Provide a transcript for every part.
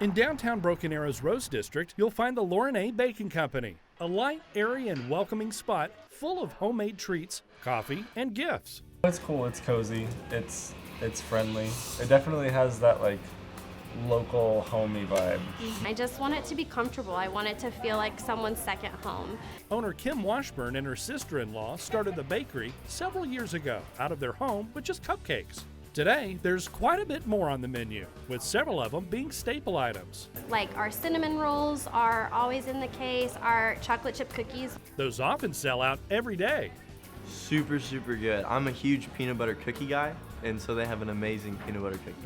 In downtown Broken Arrow's Rose District, you'll find the Laurannae Baking Company, a light, airy, and welcoming spot full of homemade treats, coffee, and gifts. It's cool, it's cozy, it's friendly. It definitely has that like local homey vibe. I just want it to be comfortable. I want it to feel like someone's second home. Owner Kim Washburn and her sister-in-law started the bakery several years ago out of their home with just cupcakes. Today, there's quite a bit more on the menu, with several of them being staple items. Like our cinnamon rolls are always in the case, our chocolate chip cookies. Those often sell out every day. Super good. I'm a huge peanut butter cookie guy, and so they have an amazing peanut butter cookie.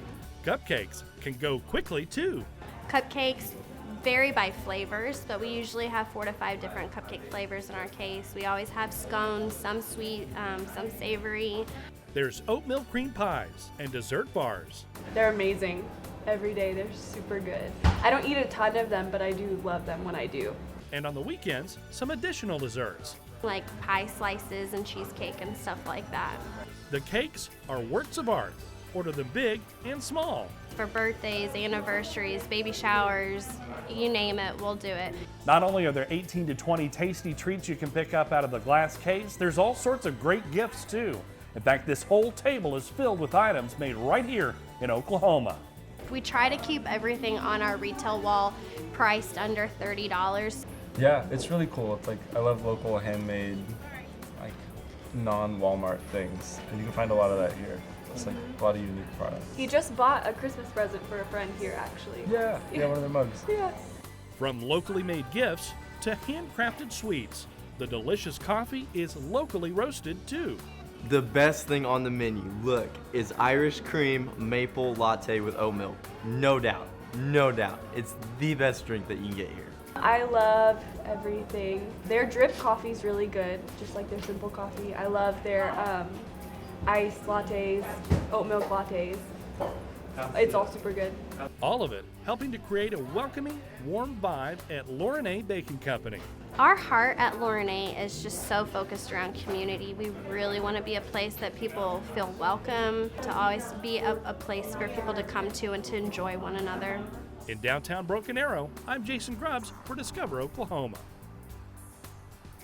Cupcakes can go quickly too. Cupcakes vary by flavors, but we usually have 4 to 5 different cupcake flavors in our case. We always have scones, some sweet, some savory. There's oatmeal cream pies and dessert bars. They're amazing. Every day they're super good. I don't eat a ton of them, but I do love them when I do. And on the weekends, some additional desserts. Like pie slices and cheesecake and stuff like that. The cakes are works of art. Order them big and small. For birthdays, anniversaries, baby showers, you name it, we'll do it. Not only are there 18 to 20 tasty treats you can pick up out of the glass case, there's all sorts of great gifts too. In fact, this whole table is filled with items made right here in Oklahoma. We try to keep everything on our retail wall priced under $30. Yeah, it's really cool. It's like, I love local handmade, like non-Walmart things. And you can find a lot of that here. It's like a lot of unique products. He just bought a Christmas present for a friend here, actually. Yeah, one of their mugs. Yeah. From locally made gifts to handcrafted sweets, the delicious coffee is locally roasted too. The best thing on the menu, look, is Irish cream maple latte with oat milk. No doubt. It's the best drink that you can get here. I love everything. Their drip coffee's really good, just like their simple coffee. I love their iced lattes, oat milk lattes. It's all super good. All of it helping to create a welcoming, warm vibe at Laurannae Baking Company. Our heart at Laurannae is just so focused around community. We really want to be a place that people feel welcome, to always be a place for people to come to and to enjoy one another. In downtown Broken Arrow, I'm Jason Grubbs for Discover Oklahoma.